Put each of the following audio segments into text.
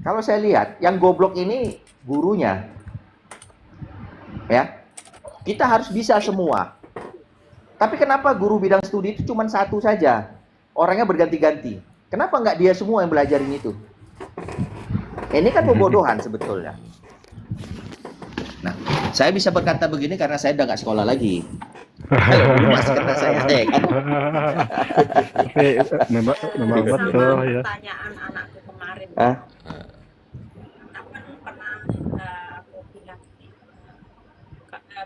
Kalau saya lihat, yang goblok ini gurunya. Ya, kita harus bisa semua. Tapi kenapa guru bidang studi itu cuma satu saja? Orangnya berganti-ganti. Kenapa nggak dia semua yang belajarin itu? Ini kan pembodohan sebetulnya. Nah, saya bisa berkata begini karena saya udah nggak sekolah lagi. Kalau dulu masih kena saya kan. Memang betul ya. Pertanyaan anakku kemarin. Hah? Kapan pernah aku bilang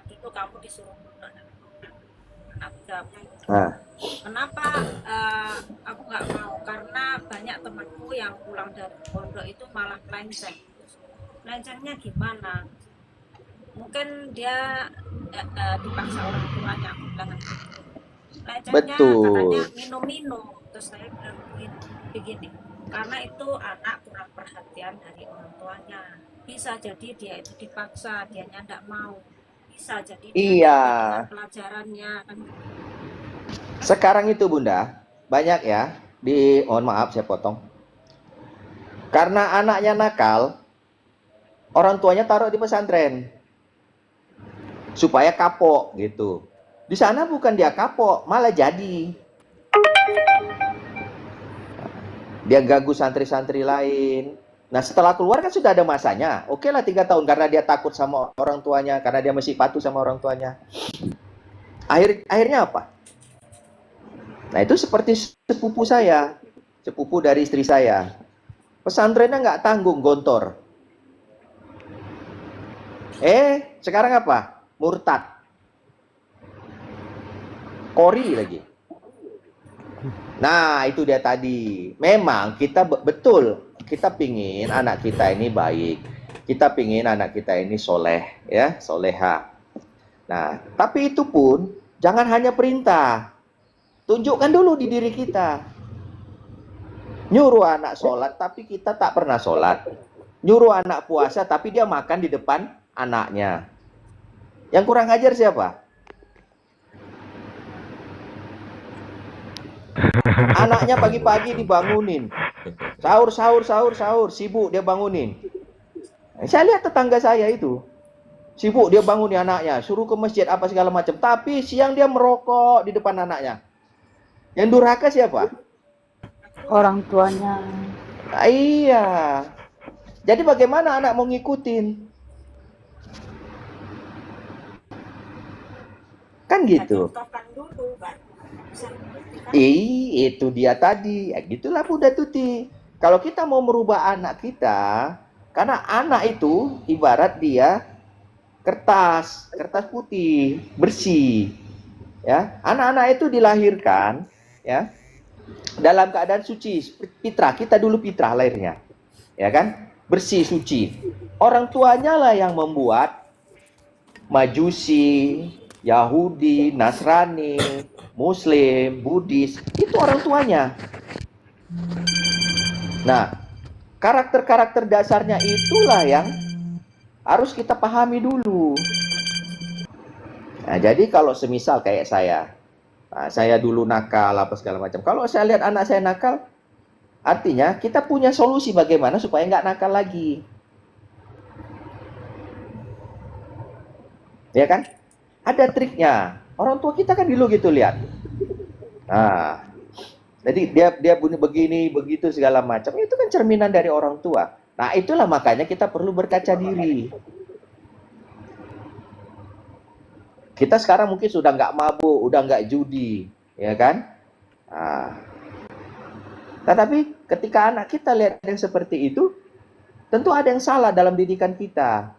dulu kamu disuruh anak kenapa aku nggak mau, karena banyak temanku yang pulang dari pondok itu malah melenceng. Melencengnya gimana? Mungkin dia dipaksa orang tuanya, aku bilang melencengnya katanya minum-minum. Terus saya bilang begini, karena itu anak kurang perhatian dari orang tuanya. Bisa jadi dia itu dipaksa, dianya tidak mau. Bisa jadi dia pelajarannya kan. Sekarang itu Bunda, banyak ya, mohon maaf saya potong. Karena anaknya nakal, orang tuanya taruh di pesantren. Supaya kapok gitu. Di sana bukan dia kapok, malah jadi. Dia ganggu santri-santri lain. Nah setelah keluar kan sudah ada masanya. Oke lah 3 tahun karena dia takut sama orang tuanya, karena dia masih patuh sama orang tuanya. Akhirnya apa? Nah itu seperti sepupu saya, sepupu dari istri saya. Pesantrennya nggak tanggung, gontor. Sekarang apa? Murtad. Kori lagi. Nah itu dia tadi. Memang kita betul, kita pingin anak kita ini baik. Kita pingin anak kita ini soleh, ya, soleha. Nah, tapi itu pun jangan hanya perintah. Tunjukkan dulu di diri kita. Nyuruh anak sholat, tapi kita tak pernah sholat. Nyuruh anak puasa, tapi dia makan di depan anaknya. Yang kurang ajar siapa? Anaknya pagi-pagi dibangunin. Sahur, sibuk dia bangunin. Saya lihat tetangga saya itu. Sibuk dia bangunin anaknya, suruh ke masjid apa segala macam. Tapi siang dia merokok di depan anaknya. Yang durhaka siapa? Orang tuanya. Nah, iya. Jadi bagaimana anak mau ngikutin? Kan gitu. Itu dia tadi. Ya, gitulah Bunda Tuti. Kalau kita mau merubah anak kita, karena anak itu ibarat dia kertas putih, bersih. Ya, anak-anak itu dilahirkan ya dalam keadaan suci, fitrah. Kita dulu fitrah lahirnya. Ya kan? Bersih, suci. Orang tuanya lah yang membuat Majusi, Yahudi, Nasrani, Muslim, Buddhis, itu orang tuanya. Nah, karakter-karakter dasarnya itulah yang harus kita pahami dulu. Nah, jadi kalau semisal kayak saya dulu nakal apa segala macam. Kalau saya lihat anak saya nakal, artinya kita punya solusi bagaimana supaya nggak nakal lagi. Ya kan? Ada triknya. Orang tua kita kan dulu gitu lihat. Nah, jadi dia begini, begitu segala macam. Itu kan cerminan dari orang tua. Nah, itulah makanya kita perlu berkaca diri. Kita sekarang mungkin sudah nggak mabuk, udah nggak judi, ya kan? Nah, tetapi ketika anak kita lihat yang seperti itu, tentu ada yang salah dalam didikan kita.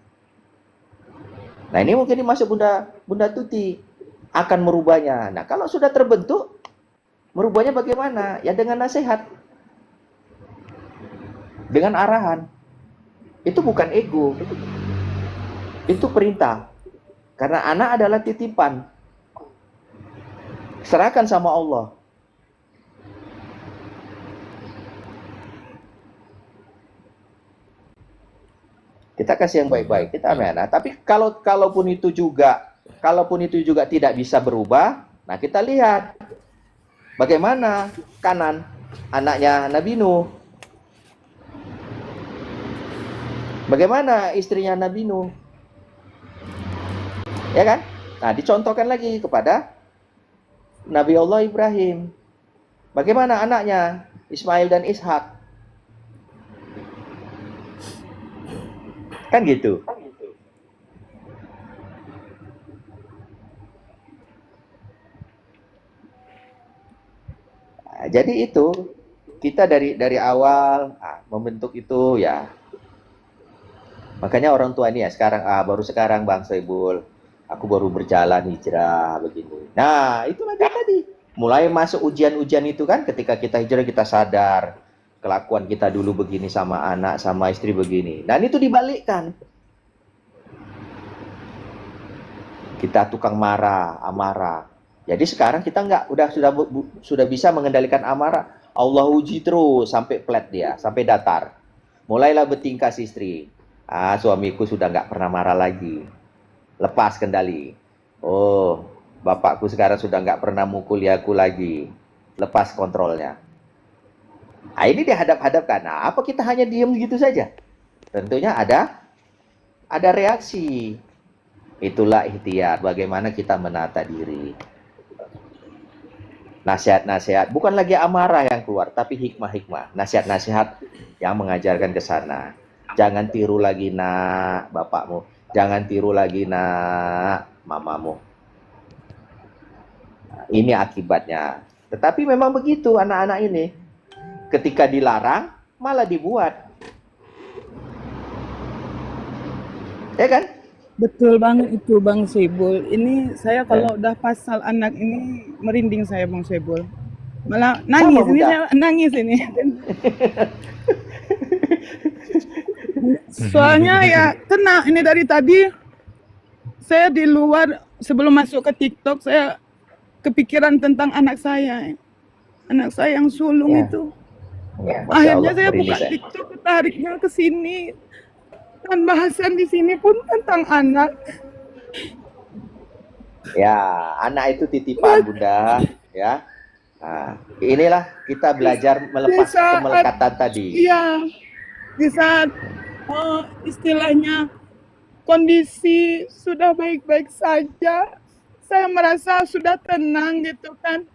Nah ini mungkin dimasuk Bunda Tuti akan merubahnya. Nah kalau sudah terbentuk, merubahnya bagaimana? Ya dengan nasihat, dengan arahan. Itu bukan ego, itu perintah. Karena anak adalah titipan. Serahkan sama Allah. Kita kasih yang baik-baik, kita amanah. Tapi kalaupun itu juga tidak bisa berubah, nah kita lihat bagaimana Kanan, anaknya Nabi Nuh. Bagaimana istrinya Nabi Nuh? Ya kan? Nah, dicontohkan lagi kepada Nabi Allah Ibrahim. Bagaimana anaknya Ismail dan Ishak? Kan gitu. Nah, jadi itu kita dari awal membentuk itu ya. Makanya orang tua ini ya sekarang baru sekarang Bang Soebul, aku baru berjalan hijrah begini. Nah, itulah dia tadi. Mulai masuk ujian-ujian itu kan ketika kita hijrah kita sadar kelakuan kita dulu begini sama anak, sama istri begini. Dan itu dibalikkan. Kita tukang marah, amarah. Jadi sekarang kita sudah bisa mengendalikan amarah. Allah uji terus sampai flat dia, sampai datar. Mulailah bertingkah si istri. Suamiku sudah nggak pernah marah lagi. Lepas kendali. Oh, bapakku sekarang sudah nggak pernah mukuli aku lagi. Lepas kontrolnya. Nah, ini dihadap-hadapkan. Nah, apa kita hanya diem gitu saja? Tentunya ada reaksi. Itulah ikhtiar. Bagaimana kita menata diri. Nasihat-nasihat. Bukan lagi amarah yang keluar, tapi hikmah-hikmah. Nasihat-nasihat yang mengajarkan ke sana. Jangan tiru lagi nak bapakmu. Jangan tiru lagi nak mamamu. Nah, ini akibatnya. Tetapi memang begitu anak-anak ini. Ketika dilarang, malah dibuat. Ya kan? Betul banget itu Bang Soebul. Ini saya kalau udah pasal anak ini merinding saya Bang Soebul. Malah nangis Sama, ini, Bunda. saya nangis ini. Soalnya ya kena ini dari tadi saya di luar sebelum masuk ke TikTok saya kepikiran tentang anak saya. Anak saya yang sulung Ya. itu. Ya, Masya Akhirnya Allah, saya merinding buka saya. TikTok, ketariknya ke sini. Dan bahasan di sini pun tentang anak. Ya, anak itu titipan Bunda, ya. Nah, inilah kita belajar melepas Di saat- kemelekatan tadi. Iya, di saat istilahnya kondisi sudah baik-baik saja, saya merasa sudah tenang gitu kan.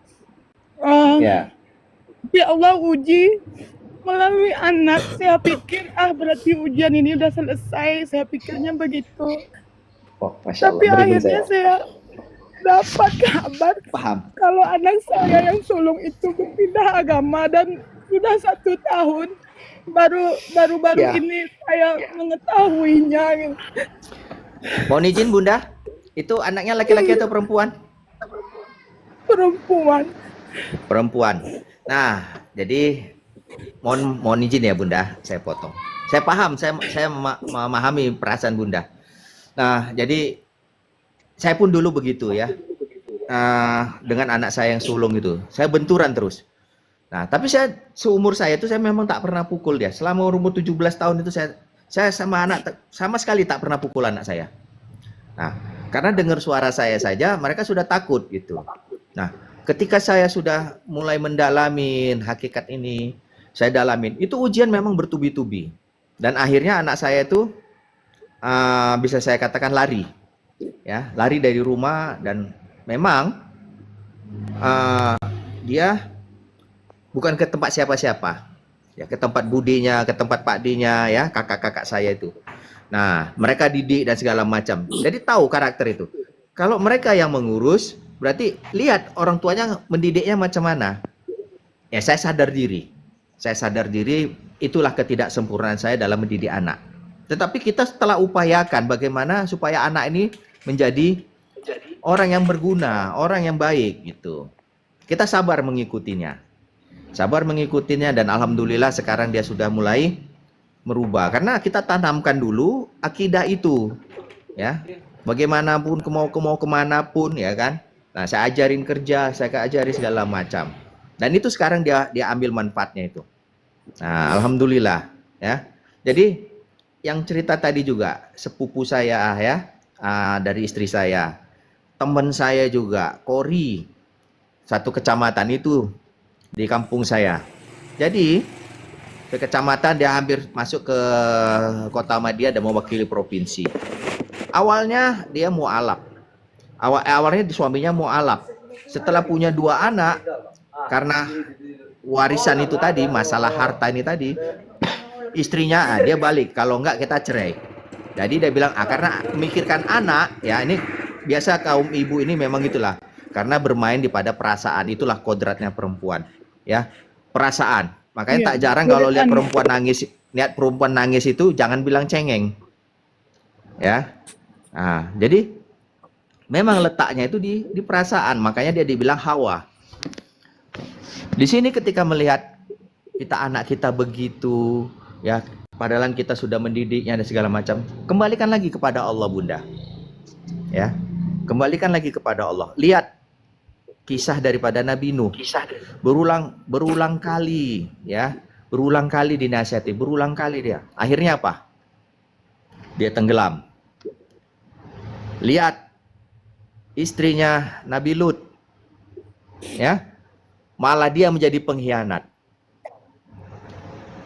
Ya, Tapi Allah uji melalui anak. Saya pikir berarti ujian ini udah selesai. Saya pikirnya begitu. oh, Masya Allah, Tapi merinding akhirnya saya. saya dapat kabar Paham. kalau anak saya yang sulung itu berpindah agama dan sudah 1 tahun. Baru Ya. ini saya mengetahuinya. Gitu. Mohon izin Bunda, itu anaknya laki-laki atau perempuan? Perempuan. Perempuan. Nah, jadi mohon izin ya Bunda, saya potong. Saya paham, saya memahami perasaan Bunda. Nah, jadi saya pun dulu begitu ya. Dengan anak saya yang sulung itu, saya benturan terus. Nah, tapi seumur saya itu saya memang tak pernah pukul dia. Selama umur 17 tahun itu saya sama sekali tak pernah pukul anak saya. Nah, karena dengar suara saya saja mereka sudah takut gitu. Nah, ketika saya sudah mulai mendalamin hakikat ini, saya dalamin, itu ujian memang bertubi-tubi. Dan akhirnya anak saya itu bisa saya katakan lari. Ya, lari dari rumah dan memang dia bukan ke tempat siapa-siapa. Ya, ke tempat budinya, ke tempat pakdinya ya, kakak-kakak saya itu. Nah, mereka didik dan segala macam. Jadi tahu karakter itu. Kalau mereka yang mengurus, berarti lihat orang tuanya mendidiknya macam mana. Ya, saya sadar diri. Saya sadar diri, itulah ketidaksempurnaan saya dalam mendidik anak. Tetapi kita setelah upayakan bagaimana supaya anak ini menjadi orang yang berguna, orang yang baik gitu. Kita sabar mengikutinya. Sabar mengikutinya dan alhamdulillah sekarang dia sudah mulai merubah. Karena kita tanamkan dulu akidah itu. Ya. Bagaimanapun mau kemanapun ya kan. Nah, saya ajarin kerja, saya ajarin segala macam. Dan itu sekarang dia ambil manfaatnya itu. Nah, alhamdulillah ya. Jadi yang cerita tadi juga sepupu saya ya, dari istri saya, teman saya juga, Kori, satu kecamatan itu di kampung saya. Jadi ke kecamatan, dia hampir masuk ke kota Madiyah dan mewakili provinsi. Awalnya dia mualaf. Awalnya suaminya mualaf. Setelah punya 2 anak, karena warisan itu tadi, masalah harta ini tadi, istrinya dia balik, kalau enggak kita cerai. Jadi dia bilang, karena memikirkan anak, ya ini biasa kaum ibu ini memang itulah, karena bermain di pada perasaan, itulah kodratnya perempuan, ya, perasaan. Makanya tak jarang kalau lihat perempuan nangis itu jangan bilang cengeng, ya. Nah, jadi memang letaknya itu di perasaan, makanya dia dibilang Hawa. Di sini ketika melihat anak kita begitu, ya, padahal kita sudah mendidiknya dan segala macam, kembalikan lagi kepada Allah, Bunda. Ya, kembalikan lagi kepada Allah. Lihat kisah daripada Nabi Nuh. Berulang kali, ya, berulang kali dinasihati, berulang kali dia. Akhirnya apa? Dia tenggelam. Lihat istrinya Nabi Lut, ya, malah dia menjadi pengkhianat,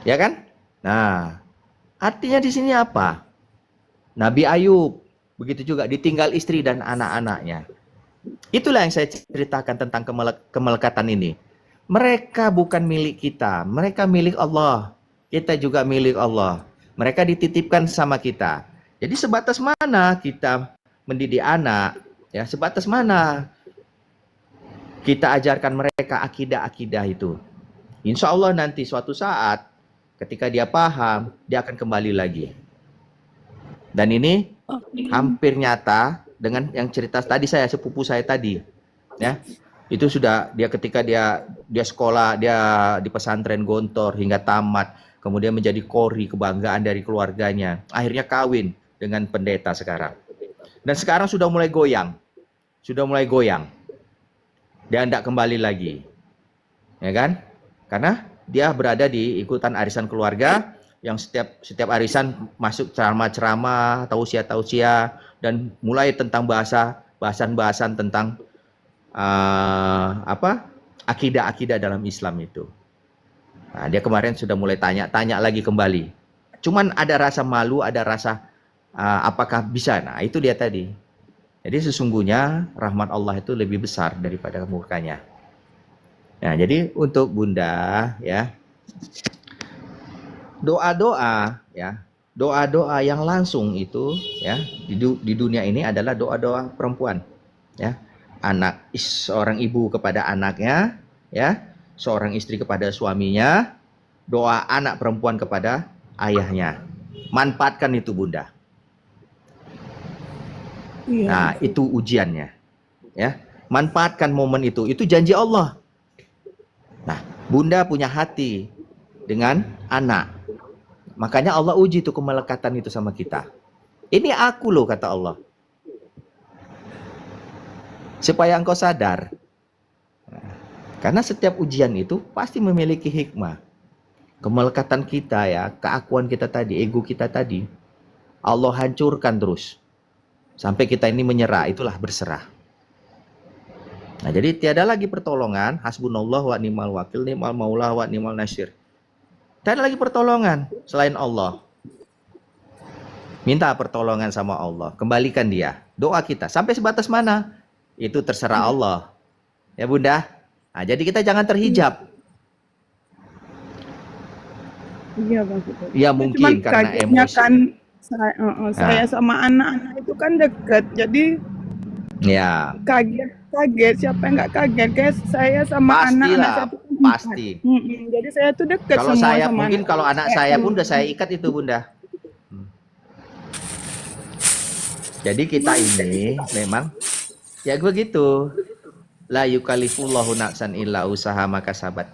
ya kan? Nah, artinya di sini apa? Nabi Ayub begitu juga, ditinggal istri dan anak-anaknya. Itulah yang saya ceritakan tentang kemelekatan ini. Mereka bukan milik kita, mereka milik Allah. Kita juga milik Allah. Mereka dititipkan sama kita. Jadi sebatas mana kita mendidik anak, ya, sebatas mana kita ajarkan mereka akidah-akidah itu. Insya Allah nanti suatu saat ketika dia paham, dia akan kembali lagi. Dan ini hampir nyata dengan yang cerita tadi sepupu saya tadi, ya. Itu sudah dia ketika dia sekolah, dia di pesantren Gontor hingga tamat, kemudian menjadi qori, kebanggaan dari keluarganya. Akhirnya kawin dengan pendeta sekarang. Dan sekarang sudah mulai goyang. Dia tidak kembali lagi. Ya kan? Karena dia berada di ikutan arisan keluarga yang setiap arisan masuk ceramah-ceramah, tausiah-tausiah, dan mulai tentang bahasan-bahasan tentang akidah-akidah dalam Islam itu. Nah, dia kemarin sudah mulai tanya lagi kembali. Cuman ada rasa malu, ada rasa apakah bisa. Nah, itu dia tadi. Jadi sesungguhnya rahmat Allah itu lebih besar daripada murkanya. Nah, jadi untuk Bunda, ya, doa-doa, ya, doa-doa yang langsung itu, ya, di dunia ini adalah doa-doa perempuan, ya. Seorang ibu kepada anaknya, ya, seorang istri kepada suaminya, doa anak perempuan kepada ayahnya. Manfaatkan itu, Bunda. Iya. Nah, itu ujiannya, ya. Manfaatkan momen itu janji Allah. Nah, Bunda punya hati dengan anak. Makanya Allah uji itu kemelekatan itu sama kita. Ini aku loh, kata Allah. Supaya engkau sadar. Karena setiap ujian itu pasti memiliki hikmah. Kemelekatan kita, ya, keakuan kita tadi, ego kita tadi, Allah hancurkan terus. Sampai kita ini menyerah, itulah berserah. Nah, jadi tiada lagi pertolongan, hasbunallah wa ni'mal wakil, ni'mal maula wa ni'mal nasir. Tiada lagi pertolongan selain Allah. Minta pertolongan sama Allah, kembalikan dia. Doa kita sampai sebatas mana? Itu terserah Allah. Ya, Bunda. Nah, jadi kita jangan terhijab. Iya, Bang. Ya, mungkin Cuman karena kagetnya emosi. kan saya sama anak-anak itu kan dekat. Jadi Ya, kaget siapa yang nggak kaget, guys? Saya sama anak-anak pastilah, saya tuh kan pasti. Jadi saya tuh dekat Kalau semua saya sama mungkin anak. kalau anak saya pun udah saya ikat itu, Bunda. Jadi kita ini memang ya begitu. La yukallifullahu nafsan illa usaha makasabat.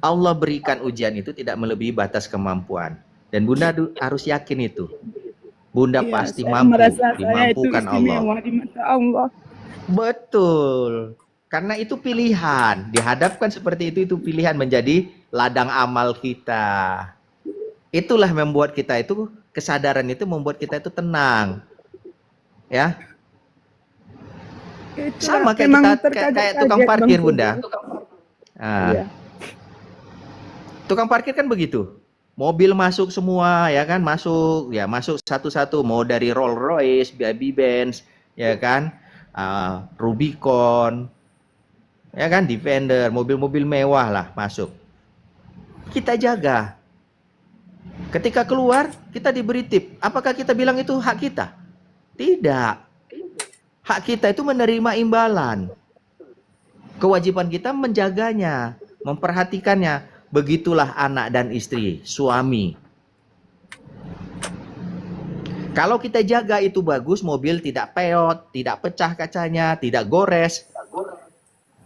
Allah berikan ujian itu tidak melebihi batas kemampuan. Dan Bunda harus yakin itu. Bunda Iya, pasti saya mampu, merasa saya itu dimampukan Allah. istimewa di mata Allah. Betul. Karena itu pilihan. Dihadapkan seperti itu pilihan menjadi ladang amal kita. Itulah membuat kita itu, kesadaran itu membuat kita itu tenang. Ya. Sama kayak kayak tukang parkir, Bunda. Nah, Iya. tukang parkir kan begitu. mobil masuk semua, ya kan, masuk satu-satu, mau dari Rolls Royce, Benz, ya kan, Rubicon, ya kan, Defender, mobil-mobil mewah lah masuk. Kita jaga. Ketika keluar, kita diberi tip. Apakah kita bilang itu hak kita? Tidak. Hak kita itu menerima imbalan. Kewajiban kita menjaganya, memperhatikannya. Begitulah anak dan istri, suami. Kalau kita jaga itu bagus, mobil tidak peot, tidak pecah kacanya, tidak gores,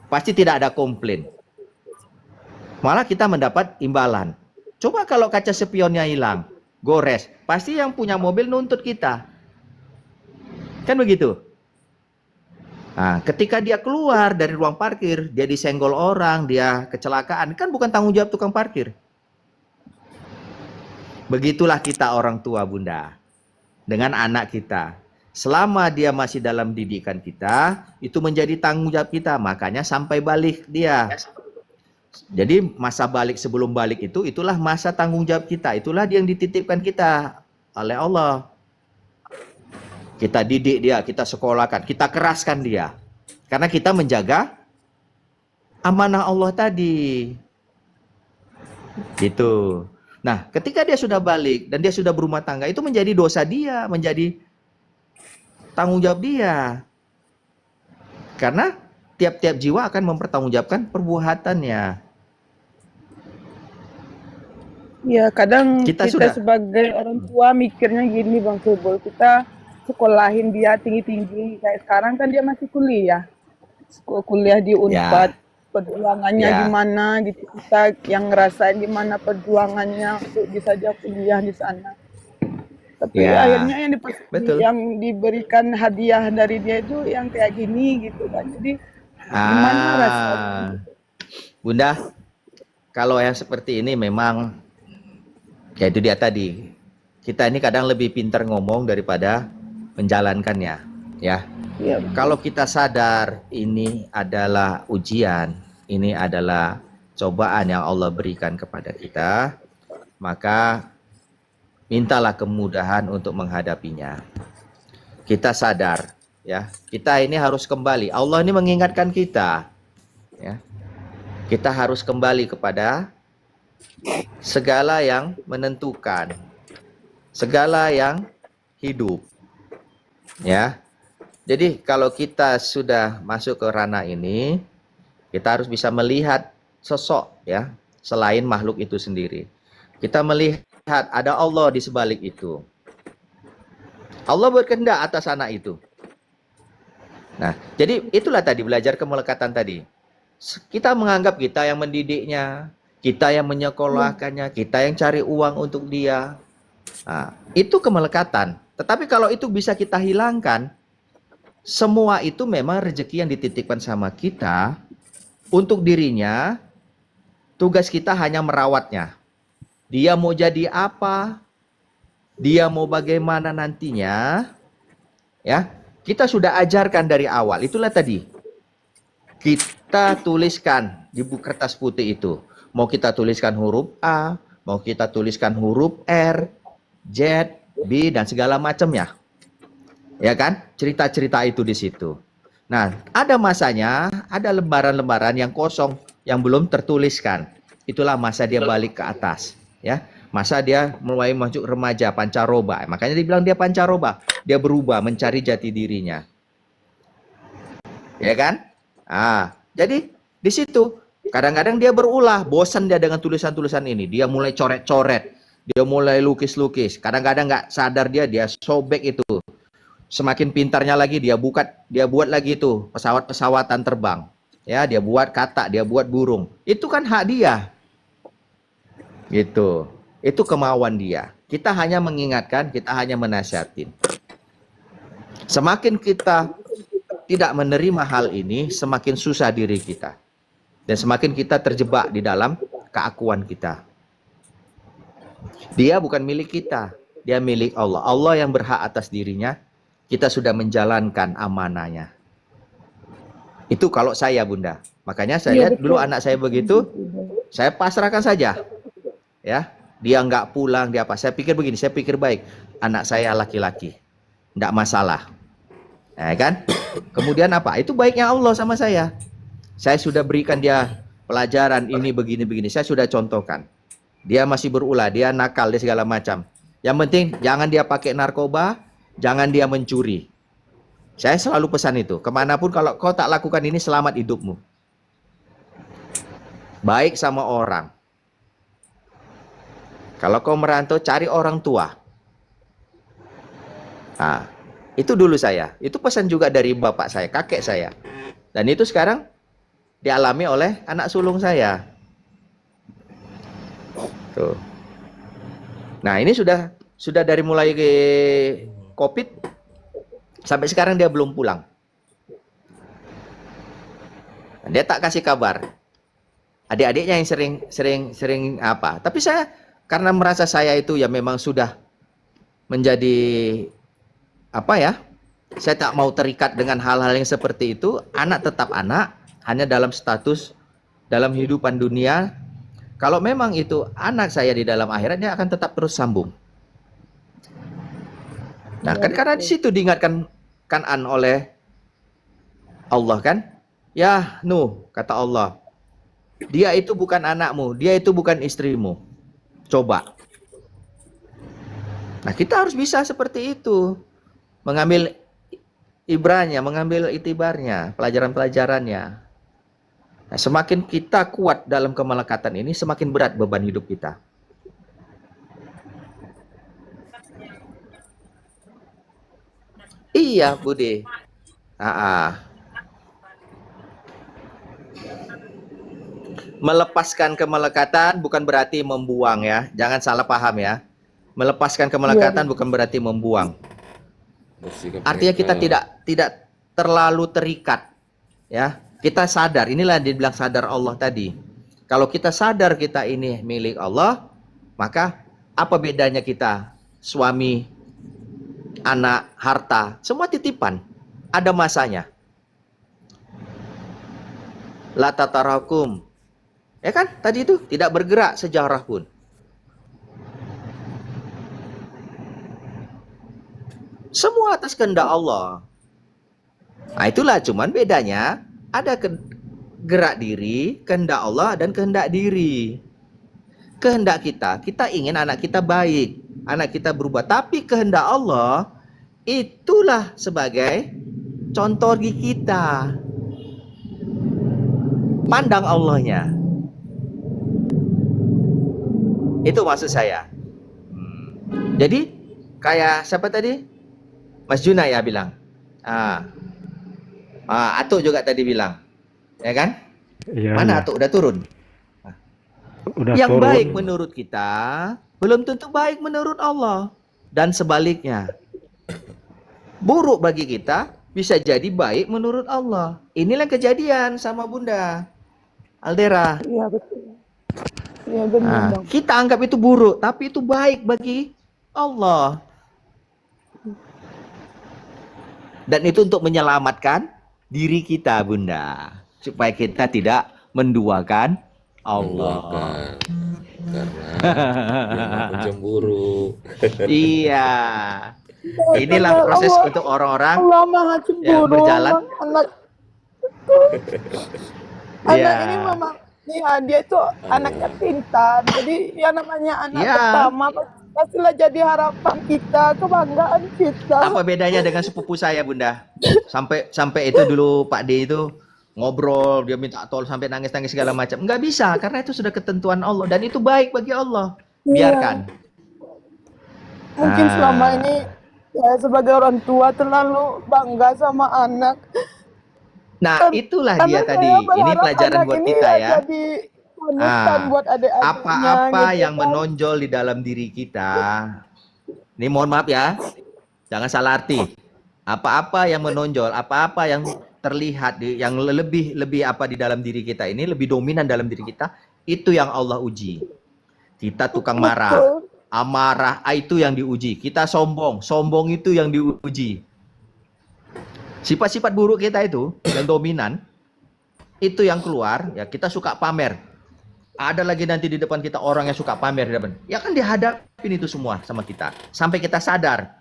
pasti tidak ada komplain. Malah kita mendapat imbalan. Coba kalau kaca spionnya hilang, gores, pasti yang punya mobil nuntut kita. Kan begitu? Nah, ketika dia keluar dari ruang parkir, dia disenggol orang, dia kecelakaan, kan bukan tanggung jawab tukang parkir. Begitulah kita orang tua, Bunda, dengan anak kita. Selama dia masih dalam didikan kita, itu menjadi tanggung jawab kita. Makanya sampai balik dia. Jadi masa balik sebelum balik itu, itulah masa tanggung jawab kita. Itulah yang dititipkan kita oleh Allah. Kita didik dia, kita sekolahkan, kita keraskan dia. Karena kita menjaga amanah Allah tadi. Gitu. Nah, ketika dia sudah balik dan dia sudah berumah tangga, itu menjadi dosa dia, menjadi tanggung jawab dia. Karena tiap-tiap jiwa akan mempertanggungjawabkan perbuatannya. Ya, kadang Kita kita sudah. sebagai orang tua mikirnya gini Bang Subul, kita sekolahin dia tinggi-tinggi. Kayak sekarang kan dia masih kuliah. Kuliah di Unpad. Perjuangannya Ya. gimana gitu. Kita yang ngerasain gimana perjuangannya untuk bisa dia kuliah di sana. Tapi Ya. akhirnya Betul. yang diberikan hadiah dari dia itu yang kayak gini gitu kan. Jadi gimana rasanya? Bunda, kalau yang seperti ini memang, ya itu dia tadi. Kita ini kadang lebih pintar ngomong daripada menjalankannya, ya. Ya, Kalau kita sadar ini adalah ujian, ini adalah cobaan yang Allah berikan kepada kita, maka mintalah kemudahan untuk menghadapinya. Kita sadar, ya. Kita ini harus kembali. Allah ini mengingatkan kita, ya. Kita harus kembali kepada segala yang menentukan, segala yang hidup, ya. Jadi kalau kita sudah masuk ke ranah ini, kita harus bisa melihat sosok, ya, selain makhluk itu sendiri. Kita melihat ada Allah di sebalik itu. Allah berkehendak atas anak itu. Nah, jadi itulah tadi belajar kemelekatan tadi. Kita menganggap kita yang mendidiknya, kita yang menyekolahkannya, kita yang cari uang untuk dia. Nah, itu kemelekatan. Tetapi kalau itu bisa kita hilangkan, semua itu memang rezeki yang dititipkan sama kita untuk dirinya. Tugas kita hanya merawatnya. Dia mau jadi apa, dia mau bagaimana nantinya, ya, kita sudah ajarkan dari awal. Itulah tadi. Kita tuliskan di buku kertas putih itu. Mau kita tuliskan huruf A, mau kita tuliskan huruf R, Z, B, dan segala macamnya. Ya kan? Cerita-cerita itu di situ. Nah, ada masanya, ada lembaran-lembaran yang kosong, yang belum tertuliskan. Itulah masa dia balik ke atas. Ya, masa dia mulai masuk remaja, pancaroba. Makanya dibilang dia pancaroba. Dia berubah, mencari jati dirinya. Ya kan? Jadi di situ kadang-kadang dia berulah, bosan dia dengan tulisan-tulisan ini. Dia mulai coret-coret, dia mulai lukis-lukis. Kadang-kadang nggak sadar dia sobek itu. Semakin pintarnya lagi dia buat lagi itu pesawat-pesawatan terbang. Ya, dia buat katak, dia buat burung. Itu kan hak dia. Gitu. Itu kemauan dia. Kita hanya mengingatkan, kita hanya menasihatin. Semakin kita tidak menerima hal ini, semakin susah diri kita. Dan semakin kita terjebak di dalam keakuan kita. Dia bukan milik kita, dia milik Allah. Allah yang berhak atas dirinya. Kita sudah menjalankan amanahnya. Itu kalau saya, Bunda. Makanya saya lihat dulu anak saya begitu, saya pasrahkan saja. Ya. dia nggak pulang, dia apa. Saya pikir begini, saya pikir baik, anak saya laki-laki, nggak masalah. Kan? Kemudian apa? Itu baiknya Allah sama saya. Saya sudah berikan dia pelajaran ini begini-begini, saya sudah contohkan. Dia masih berulah, dia nakal, dia segala macam. Yang penting jangan dia pakai narkoba, jangan dia mencuri. Saya selalu pesan itu, kemanapun kalau kau tak lakukan ini, selamat hidupmu. Baik sama orang. Kalau kau merantau, cari orang tua. Nah, itu dulu saya. Itu pesan juga dari bapak saya, kakek saya. Dan itu sekarang dialami oleh anak sulung saya. Tuh. Nah, ini sudah dari mulai ke COVID sampai sekarang dia belum pulang. Dia tak kasih kabar. Adik-adiknya yang sering apa. Tapi saya karena merasa saya itu ya memang sudah menjadi apa ya? Saya tak mau terikat dengan hal-hal yang seperti itu. Anak tetap anak, hanya dalam status dalam kehidupan dunia. Kalau memang itu anak saya di dalam akhirat, dia akan tetap terus sambung. Nah, kan karena di situ diingatkan Kan'an oleh Allah kan? Ya Nuh, kata Allah, dia itu bukan anakmu, dia itu bukan istrimu. Coba. Nah, kita harus bisa seperti itu. Mengambil ibrahnya, mengambil itibarnya, pelajaran-pelajarannya. Nah, semakin kita kuat dalam kemelekatan ini, semakin berat beban hidup kita. Iya, Budi. Melepaskan kemelekatan bukan berarti membuang ya. Jangan salah paham ya. Melepaskan kemelekatan bukan berarti membuang. Artinya kita tidak terlalu terikat ya. Kita sadar, inilah yang dibilang sadar Allah tadi. Kalau kita sadar kita ini milik Allah, maka apa bedanya kita suami, anak, harta, semua titipan. Ada masanya. La tatarakum. Ya kan? Tadi itu tidak bergerak sejarah pun. Semua atas kehendak Allah. Nah, itulah cuman bedanya ada gerak diri, kehendak Allah dan kehendak diri. Kehendak kita ingin anak kita baik, anak kita berubah. Tapi kehendak Allah itulah sebagai contoh bagi kita. Pandang Allahnya. Itu maksud saya. Jadi kayak siapa tadi? Mas Juna ya bilang. Atuk juga tadi bilang. Ya kan? Iya, Mana iya. Atuk udah turun? Udah Yang turun. baik menurut kita belum tentu baik menurut Allah. Dan sebaliknya. Buruk bagi kita bisa jadi baik menurut Allah. Inilah kejadian sama Bunda Aldera. Iya betul. Iya benar Bang. Kita anggap itu buruk, tapi itu baik bagi Allah. Dan itu untuk menyelamatkan diri kita, Bunda. Supaya kita tidak menduakan Allah. Karena dia pencemburu. Iya. Inilah proses untuk orang-orang Allah maha yang cemburu. berjalan. Anak Iya. ini memang dia itu anaknya pintar. Jadi yang namanya anak Iya. pertama pastilah jadi harapan kita, kebanggaan kita. Apa bedanya dengan sepupu saya, Bunda? Sampai itu dulu Pak D itu ngobrol, dia minta tolong sampai nangis-nangis segala macam. Enggak bisa, karena itu sudah ketentuan Allah dan itu baik bagi Allah. Biarkan. Mungkin selama ini saya sebagai orang tua terlalu bangga sama anak. Nah, itulah dia Karena tadi. saya Ini berharap pelajaran anak buat ini kita ya. Jadi panutan buat adik-adiknya. Apa-apa gitu yang kan. menonjol di dalam diri kita. Ini mohon maaf ya. Jangan salah arti. Apa-apa yang menonjol, apa-apa yang terlihat yang lebih apa di dalam diri kita ini, lebih dominan dalam diri kita, itu yang Allah uji. Kita tukang marah. Betul. Amarah itu yang diuji. Kita sombong itu yang diuji. Sifat-sifat buruk kita itu yang dominan itu yang keluar, ya kita suka pamer. Ada lagi nanti di depan kita orang yang suka pamer di depan. Ya kan dihadapin itu semua sama kita. Sampai kita sadar,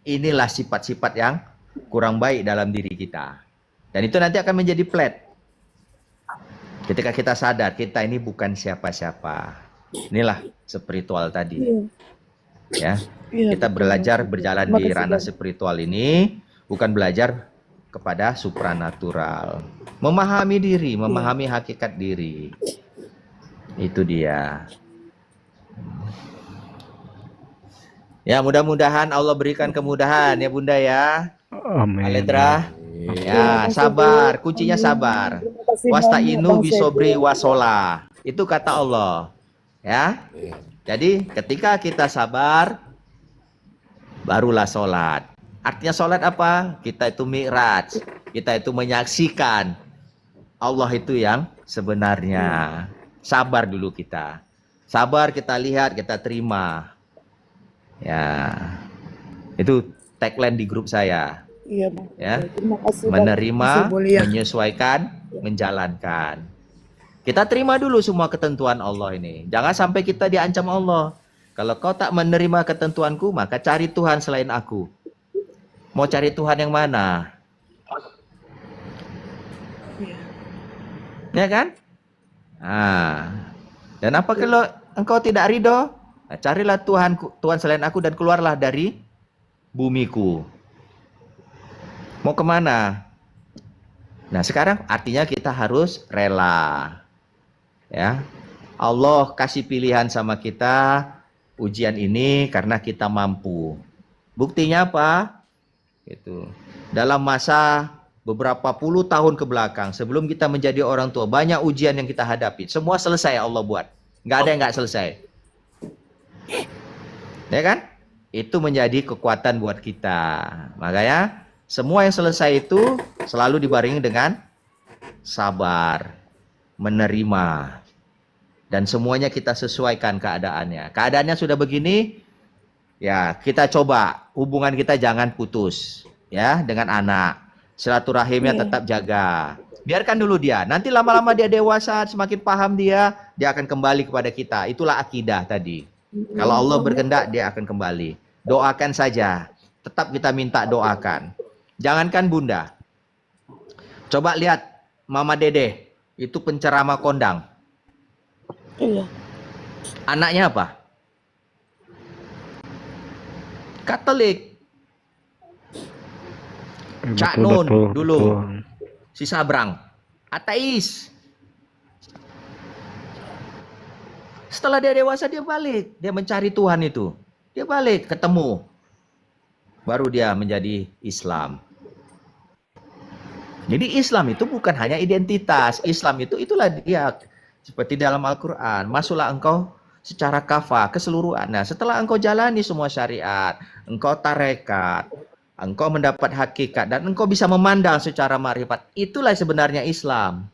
inilah sifat-sifat yang kurang baik dalam diri kita. Dan itu nanti akan menjadi plat. Ketika kita sadar, kita ini bukan siapa-siapa. Inilah spiritual tadi. Ya, kita belajar berjalan di ranah spiritual ini, bukan belajar kepada supranatural. Memahami diri, memahami hakikat diri. Itu dia. Ya, mudah-mudahan Allah berikan kemudahan ya Bunda ya. Amin. Alendra. Ya, sabar. Kuncinya sabar. Wasta'inu bisobri wasola. Itu kata Allah. Ya. Jadi ketika kita sabar, barulah sholat. Artinya sholat apa? Kita itu mi'raj. Kita itu menyaksikan Allah itu yang sebenarnya. Sabar dulu kita. Sabar, kita lihat, kita terima. Ya. Itu tagline di grup saya. Iya, Bang. Ya. Terima kasih, Bang. Menerima, Masih mulia. menyesuaikan, menjalankan. Kita terima dulu semua ketentuan Allah ini. Jangan sampai kita diancam Allah. Kalau kau tak menerima ketentuanku, maka cari Tuhan selain aku. Mau cari Tuhan yang mana? Ya kan? Dan apa kalau engkau tidak ridho? Nah, carilah Tuhan selain aku dan keluarlah dari bumiku. Mau kemana? Nah, sekarang artinya kita harus rela. Ya, Allah kasih pilihan sama kita ujian ini karena kita mampu. Buktinya apa? Itu dalam masa beberapa puluh tahun ke belakang sebelum kita menjadi orang tua, banyak ujian yang kita hadapi. Semua selesai Allah buat. Nggak ada yang nggak selesai. Ya kan? Itu menjadi kekuatan buat kita. Makanya semua yang selesai itu selalu dibarengi dengan sabar, menerima. Dan semuanya kita sesuaikan keadaannya. Keadaannya sudah begini, ya kita coba hubungan kita jangan putus ya dengan anak. Silaturahimnya tetap jaga. Biarkan dulu dia. Nanti lama-lama dia dewasa, semakin paham dia akan kembali kepada kita. Itulah akidah tadi. Kalau Allah berkehendak, dia akan kembali. Doakan saja. Tetap kita minta doakan. Jangankan Bunda. Coba lihat Mama Dede. Itu penceramah kondang. Iya. Anaknya apa? Katolik. Cak Nun dulu. Si Sabrang. Ateis. Setelah dia dewasa dia balik. Dia mencari Tuhan itu. Dia balik ketemu. Baru dia menjadi Islam. Jadi Islam itu bukan hanya identitas. Islam itu itulah dia. Seperti dalam Al-Quran. Masuklah engkau secara kafah, keseluruhan. Nah, setelah engkau jalani semua syariat, engkau tarekat, engkau mendapat hakikat, dan engkau bisa memandang secara ma'rifat. Itulah sebenarnya Islam.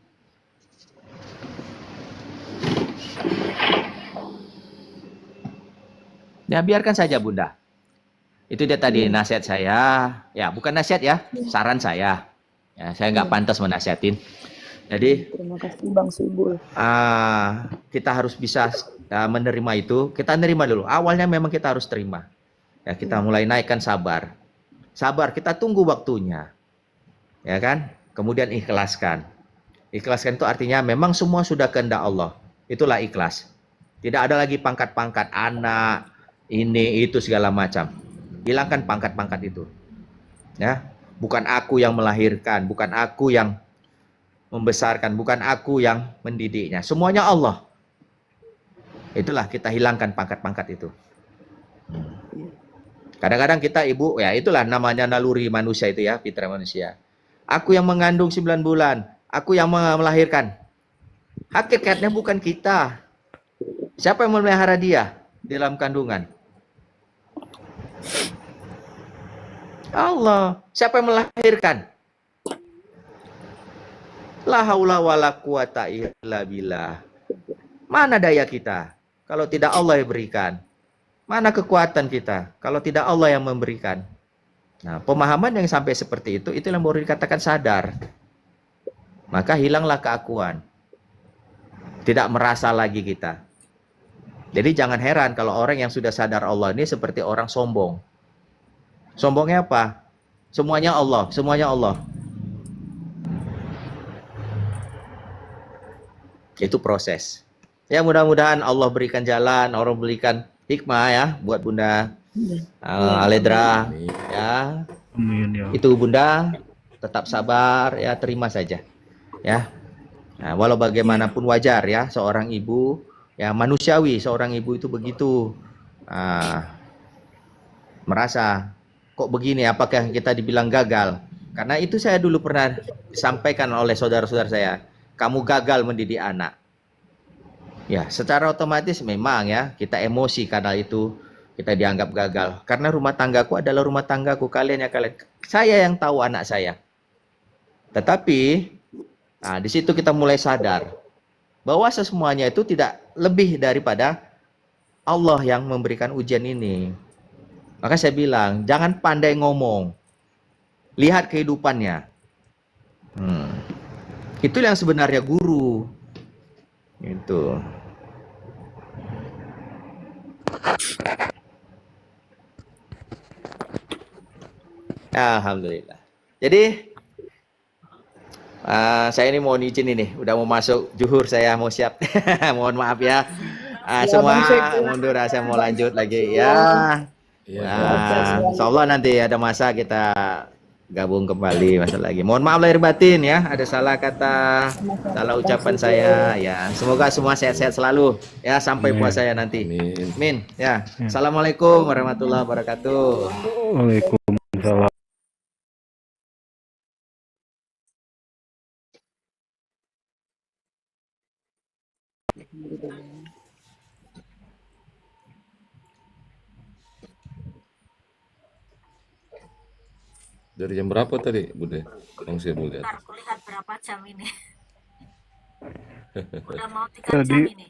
Ya, biarkan saja Bunda. Itu dia tadi nasihat saya. Ya, bukan nasihat ya, saran saya. Ya, saya nggak pantas menasihatin. Jadi, Terima kasih Bang Subul. kita harus bisa menerima itu. Kita nerima dulu. Awalnya memang kita harus terima. Ya, kita mulai naikkan sabar. Sabar, kita tunggu waktunya. Ya kan? Kemudian ikhlaskan. Ikhlaskan itu artinya memang semua sudah kehendak Allah. Itulah ikhlas. Tidak ada lagi pangkat-pangkat anak, ini, itu, segala macam. Hilangkan pangkat-pangkat itu. Ya, bukan aku yang melahirkan, bukan aku yang membesarkan, bukan aku yang mendidiknya. Semuanya Allah. Itulah kita hilangkan pangkat-pangkat itu. Kadang-kadang kita ibu, ya itulah namanya naluri manusia itu ya, fitrah manusia. Aku yang mengandung 9 bulan, aku yang melahirkan. Hakikatnya bukan kita. Siapa yang memelihara dia di dalam kandungan? Allah. Siapa yang melahirkan? La haula wala quwata illa billah. Mana daya kita kalau tidak Allah yang berikan? Mana kekuatan kita kalau tidak Allah yang memberikan? Nah, pemahaman yang sampai seperti itu yang baru dikatakan sadar. Maka hilanglah keakuan. Tidak merasa lagi kita. Jadi jangan heran kalau orang yang sudah sadar Allah ini seperti orang sombong. Sombongnya apa? Semuanya Allah, semuanya Allah. Itu proses. Ya mudah-mudahan Allah berikan jalan, Allah berikan hikmah ya buat Bunda Aledra Amin. ya. Amin ya. Itu Bunda tetap sabar ya, terima saja ya. Nah, walau bagaimanapun wajar ya seorang ibu ya, manusiawi seorang ibu itu begitu merasa kok begini, apakah kita dibilang gagal? Karena itu saya dulu pernah disampaikan oleh saudara-saudara saya, kamu gagal mendidik anak. Ya, secara otomatis memang ya kita emosi karena itu kita dianggap gagal. Karena rumah tanggaku adalah rumah tanggaku, kalian ya kalian. Saya yang tahu anak saya. Tetapi di situ kita mulai sadar bahwa semuanya itu tidak lebih daripada Allah yang memberikan ujian ini. Maka saya bilang, jangan pandai ngomong. Lihat kehidupannya. Itu yang sebenarnya guru. Itu. Alhamdulillah. Jadi saya ini mohon izin ini, udah mau masuk zuhur, saya mau siap. Mohon maaf ya. Semua mundur, saya mau lanjut lagi ya. Insya Allah nanti ada masa kita gabung kembali masalah lagi. Mohon maaf lahir batin ya, ada salah kata, salah ucapan saya ya. Semoga semua sehat-sehat selalu ya sampai puasa ya nanti. Amin. Ya. Assalamualaikum warahmatullahi wabarakatuh. Waalaikumsalam. Dari jam berapa tadi, Bude? Bang saya mau lihat. Bentar, aku lihat berapa jam ini. Udah mau 3 Tadi jam ini.